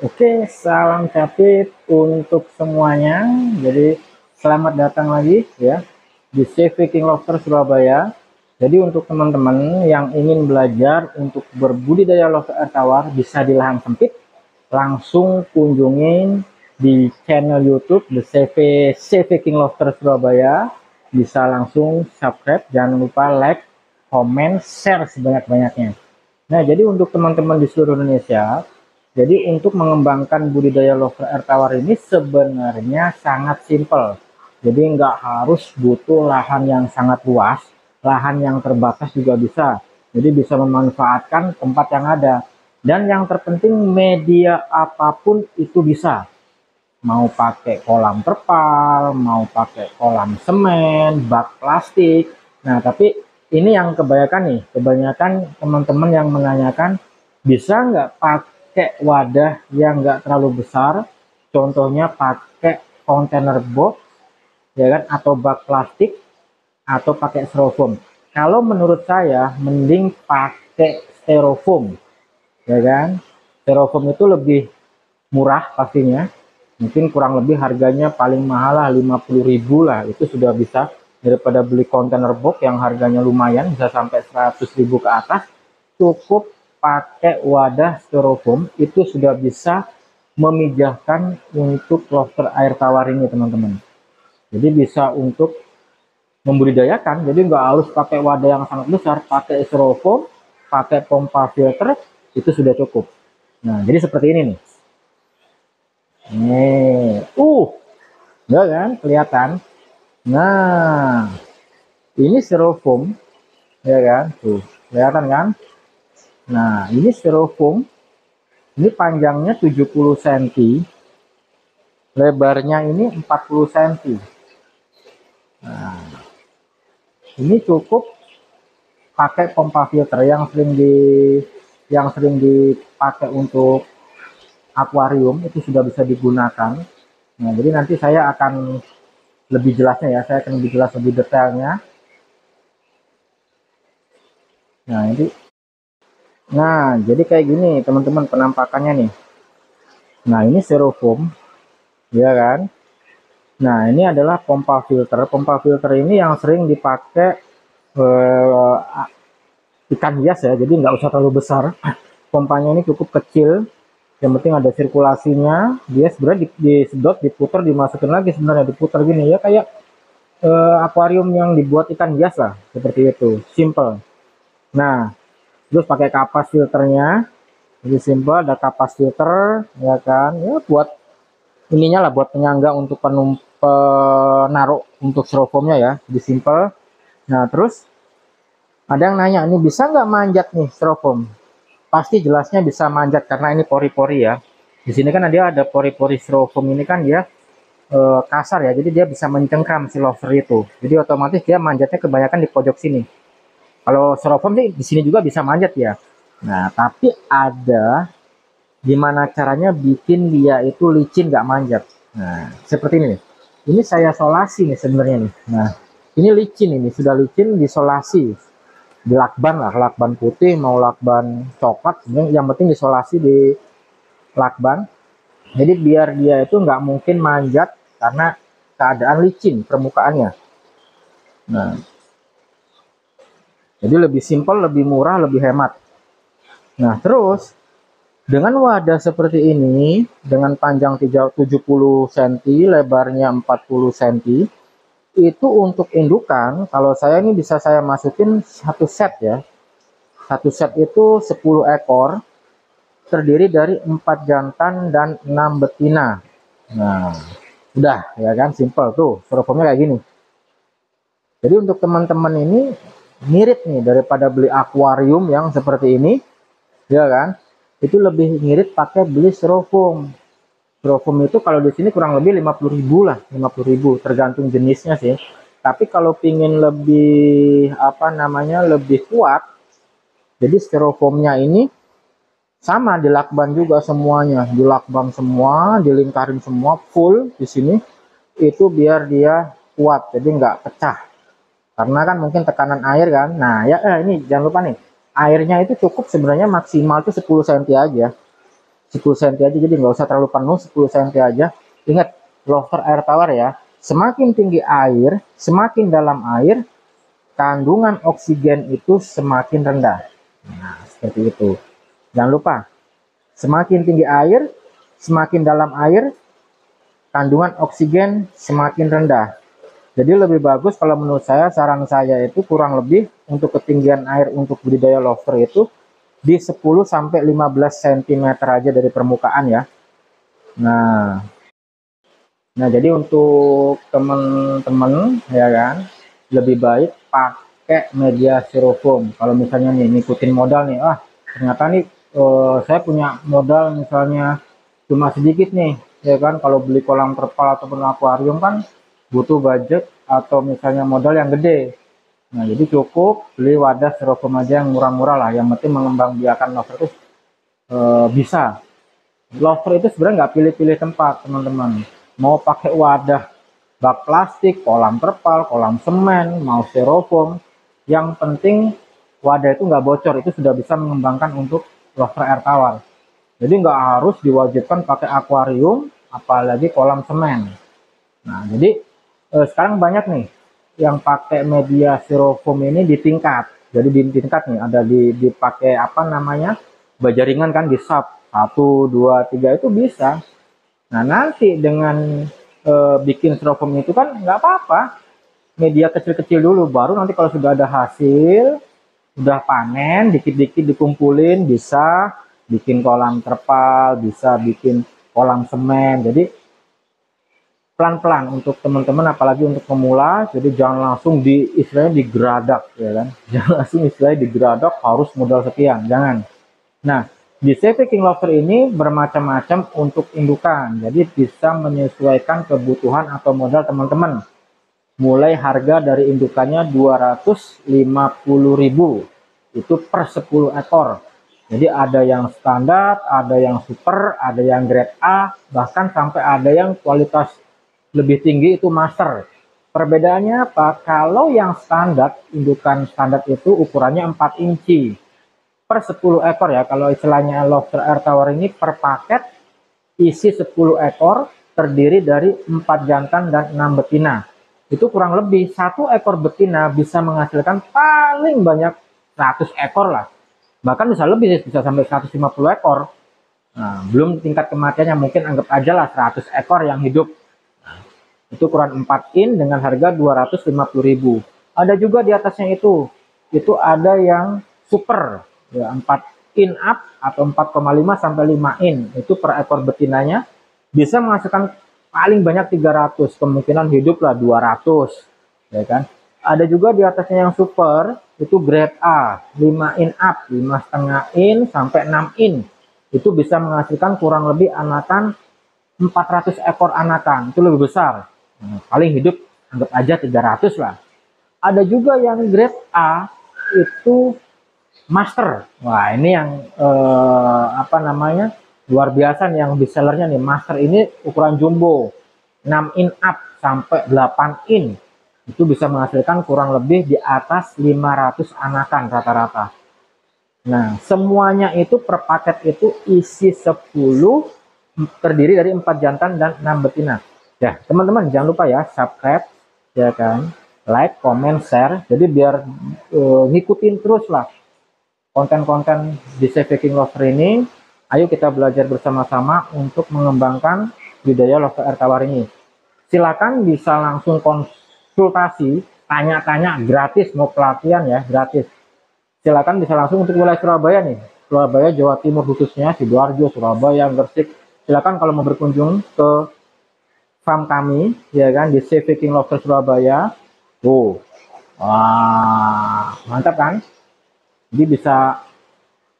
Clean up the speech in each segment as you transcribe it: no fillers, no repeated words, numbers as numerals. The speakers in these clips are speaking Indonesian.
Oke, salam capit untuk semuanya. Jadi selamat datang lagi ya di CV King Lobster Surabaya. Jadi untuk teman-teman yang ingin belajar untuk berbudidaya lobster air tawar bisa di lahan sempit, langsung kunjungin di channel YouTube The CV King Lobster Surabaya. Bisa langsung subscribe, jangan lupa like, comment, share sebanyak-banyaknya. Nah, jadi untuk teman-teman di seluruh Indonesia, jadi untuk mengembangkan budidaya lobster air tawar ini sebenarnya sangat simpel. Jadi nggak harus butuh lahan yang sangat luas, lahan yang terbatas juga bisa. Jadi bisa memanfaatkan tempat yang ada. Dan yang terpenting media apapun itu bisa. Mau pakai kolam terpal, mau pakai kolam semen, bak plastik. Nah, tapi ini yang kebanyakan teman-teman yang menanyakan bisa nggak pakai wadah yang nggak terlalu besar, contohnya pakai container box, ya kan, atau bak plastik, atau pakai styrofoam. Kalau menurut saya, mending pakai styrofoam, ya kan. Styrofoam itu lebih murah pastinya, mungkin kurang lebih harganya paling mahal lah 50.000 lah, itu sudah bisa daripada beli kontainer box yang harganya lumayan bisa sampai 100.000 ke atas. Cukup pakai wadah styrofoam itu sudah bisa memijahkan untuk lobster air tawar ini teman-teman. Jadi bisa untuk membudidayakan, jadi nggak harus pakai wadah yang sangat besar, pakai styrofoam, pakai pompa filter itu sudah cukup. Nah, jadi seperti ini nih. Nih, enggak kan, kelihatan. Nah, ini styrofoam, ya kan, tuh, kelihatan kan. Nah, ini styrofoam, ini panjangnya 70 cm, lebarnya ini 40 cm. Nah, ini cukup pakai pompa filter yang sering dipakai untuk akuarium itu sudah bisa digunakan. Nah, jadi nanti saya akan lebih jelasnya ya, saya akan lebih jelas lebih detailnya. Nah, jadi kayak gini teman-teman penampakannya nih. Nah, ini styrofoam, ya kan. Nah, ini adalah pompa filter. Pompa filter ini yang sering dipakai eh, ikan hias ya, jadi nggak usah terlalu besar. Pompanya ini cukup kecil, yang penting ada sirkulasinya. Dia sebenarnya disedot, diputar, dimasukin lagi, sebenarnya diputar gini ya, kayak akuarium yang dibuat ikan hias lah, seperti itu, simple. Nah, terus pakai kapas filternya, jadi simple, ada kapas filter, ya kan, ya buat ininya lah, buat penyangga untuk penaruh untuk styrofoamnya ya, jadi simple. Nah, terus ada yang nanya, ini bisa nggak manjat nih styrofoam? Pasti jelasnya bisa manjat karena ini pori-pori ya. Di sini kan ada pori-pori styrofoam ini kan dia kasar ya, jadi dia bisa mencengkram si lobster itu. Jadi otomatis dia manjatnya kebanyakan di pojok sini. Kalau styrofoam sih di sini juga bisa manjat ya. Nah, tapi ada gimana caranya bikin dia itu licin nggak manjat. Nah, seperti ini nih. Ini saya solasi nih sebenarnya nih. Nah, ini licin, ini sudah licin, disolasi, dilakban lah, lakban putih mau lakban coklat, yang penting disolasi di lakban. Jadi biar dia itu nggak mungkin manjat karena keadaan licin permukaannya. Nah, jadi lebih simpel, lebih murah, lebih hemat. Nah, terus dengan wadah seperti ini, dengan panjang 70 cm, lebarnya 40 cm, itu untuk indukan, kalau saya ini bisa saya masukin satu set ya. Satu set itu 10 ekor, terdiri dari 4 jantan dan 6 betina. Nah, udah ya kan, simple tuh, styrofoamnya kayak gini. Jadi untuk teman-teman ini mirip nih daripada beli akuarium yang seperti ini, ya kan? Itu lebih ngirit pakai beli styrofoam. Styrofoam itu kalau di sini kurang lebih 50.000 lah, 50.000 tergantung jenisnya sih. Tapi kalau pingin lebih apa namanya lebih kuat, jadi styrofoamnya ini sama dilakban juga semuanya, dilakban semua, dilingkarin semua full di sini itu biar dia kuat, jadi nggak pecah. Karena kan mungkin tekanan air kan. Nah ya ini jangan lupa nih, airnya itu cukup sebenarnya maksimal tuh 10 cm aja. 10 cm aja, jadi nggak usah terlalu penuh, 10 cm aja. Ingat, lobster air tawar ya, semakin tinggi air, semakin dalam air, kandungan oksigen itu semakin rendah. Nah, seperti itu. Jangan lupa, semakin tinggi air, semakin dalam air, kandungan oksigen semakin rendah. Jadi lebih bagus kalau menurut saya, saran saya itu kurang lebih untuk ketinggian air untuk budidaya lobster itu di 10 sampai 15 cm aja dari permukaan ya. Nah, jadi untuk teman-teman ya kan, lebih baik pakai media styrofoam. Kalau misalnya nih ngikutin modal nih, ternyata nih saya punya modal misalnya cuma sedikit nih, ya kan. Kalau beli kolam terpal ataupun akuarium kan butuh budget atau misalnya modal yang gede. Nah, jadi cukup beli wadah styrofoam aja yang murah-murah lah. Yang penting mengembangbiakan lobster itu bisa. Lobster itu sebenarnya nggak pilih-pilih tempat, teman-teman. Mau pakai wadah bak plastik, kolam terpal, kolam semen, mau styrofoam, yang penting wadah itu nggak bocor, itu sudah bisa mengembangkan untuk lobster air tawar. Jadi nggak harus diwajibkan pakai akuarium, apalagi kolam semen. Nah, jadi sekarang banyak nih yang pakai media styrofoam ini di tingkat. Jadi di tingkat nih ada dipakai apa namanya, bajaringan kan, di sub 1, 2, 3 itu bisa. Nah, nanti dengan bikin styrofoam itu kan nggak apa-apa, media kecil-kecil dulu, baru nanti kalau sudah ada hasil, udah panen, dikit-dikit dikumpulin, bisa bikin kolam terpal, bisa bikin kolam semen. Jadi pelan-pelan untuk teman-teman, apalagi untuk pemula. Jadi jangan langsung istilahnya digeradak ya kan, jangan langsung istilahnya digeradak harus modal sekian, jangan. Nah, di Savvy King Lobster ini bermacam-macam untuk indukan, jadi bisa menyesuaikan kebutuhan atau modal teman-teman. Mulai harga dari indukannya 250.000 itu per 10 ekor. Jadi ada yang standar, ada yang super, ada yang grade A, bahkan sampai ada yang kualitas lebih tinggi itu master. Perbedaannya apa? Kalau yang standar, indukan standar itu ukurannya 4 inci per 10 ekor ya. Kalau istilahnya lobster air tawar ini per paket isi 10 ekor, terdiri dari 4 jantan dan 6 betina. Itu kurang lebih 1 ekor betina bisa menghasilkan paling banyak 100 ekor lah. Bahkan bisa lebih, bisa sampai 150 ekor. Nah, belum tingkat kematiannya, mungkin anggap aja lah 100 ekor yang hidup. Itu ukuran 4 in dengan harga 250.000. Ada juga di atasnya itu ada yang super ya, 4 in up atau 4,5 sampai 5 in. Itu per ekor betinanya bisa menghasilkan paling banyak 300, kemungkinan hidup lah 200 ya kan. Ada juga di atasnya yang super, itu grade A, 5 in up, 5,5 in sampai 6 in. Itu bisa menghasilkan kurang lebih anakan 400 ekor anakan, itu lebih besar. Paling hidup anggap aja 300 lah. Ada juga yang grade A itu master. Wah, ini yang apa namanya, luar biasa nih, yang best sellernya nih. Master ini ukuran jumbo, 6 in up sampai 8 in. Itu bisa menghasilkan kurang lebih di atas 500 anakan rata-rata. Nah, semuanya itu per paket itu isi 10, terdiri dari 4 jantan dan 6 betina. Ya, teman-teman jangan lupa ya subscribe, ya kan, like, comment, share. Jadi biar ngikutin terus lah konten-konten di Savvy King Lobster ini. Ayo kita belajar bersama-sama untuk mengembangkan budidaya lobster air tawar ini. Silakan bisa langsung konsultasi, tanya-tanya gratis, mau pelatihan ya gratis. Silakan bisa langsung untuk wilayah Surabaya nih, Surabaya, Jawa Timur khususnya, Sidoarjo, Surabaya, Gresik. Silakan kalau mau berkunjung ke farm kami ya kan, di Savvy King Lobster Surabaya. Wah, mantap kan? Jadi bisa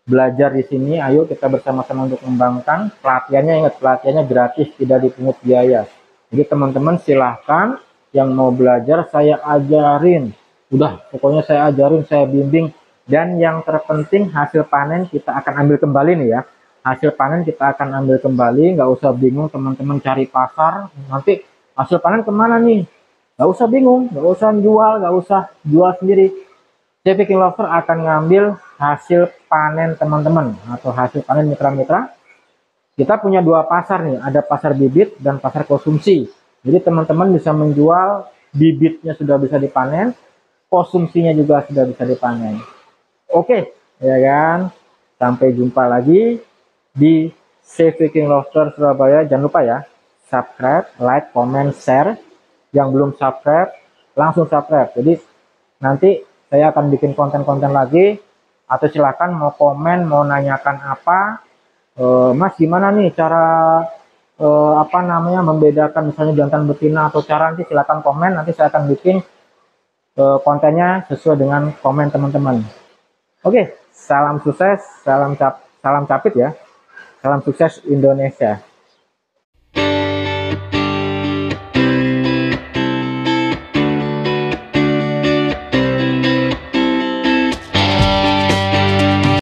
belajar di sini. Ayo kita bersama-sama untuk mengembangkan. Pelatihannya, ingat, pelatihannya gratis, tidak dipungut biaya. Jadi teman-teman silahkan yang mau belajar, saya ajarin. Udah, pokoknya saya ajarin, saya bimbing. Dan yang terpenting hasil panen kita akan ambil kembali nih ya. Hasil panen kita akan ambil kembali, nggak usah bingung teman-teman cari pasar. Nanti hasil panen kemana nih? Nggak usah bingung, nggak usah jual, nggak usah jual sendiri. Savvy King Lobster akan ngambil hasil panen teman-teman atau hasil panen mitra-mitra. kita punya dua pasar nih, ada pasar bibit dan pasar konsumsi. Jadi teman-teman bisa menjual bibitnya sudah bisa dipanen, konsumsinya juga sudah bisa dipanen. Oke, ya kan? Sampai jumpa lagi di CV King Lobster Surabaya. Jangan lupa ya, subscribe, like, comment, share. Yang belum subscribe, langsung subscribe. Jadi nanti saya akan bikin konten-konten lagi, atau silakan mau komen, mau nanyakan apa, Mas gimana nih cara apa namanya membedakan misalnya jantan betina atau cara, nanti silakan komen, nanti saya akan bikin kontennya sesuai dengan komen teman-teman. Oke, salam sukses, salam capit ya, salam sukses Indonesia.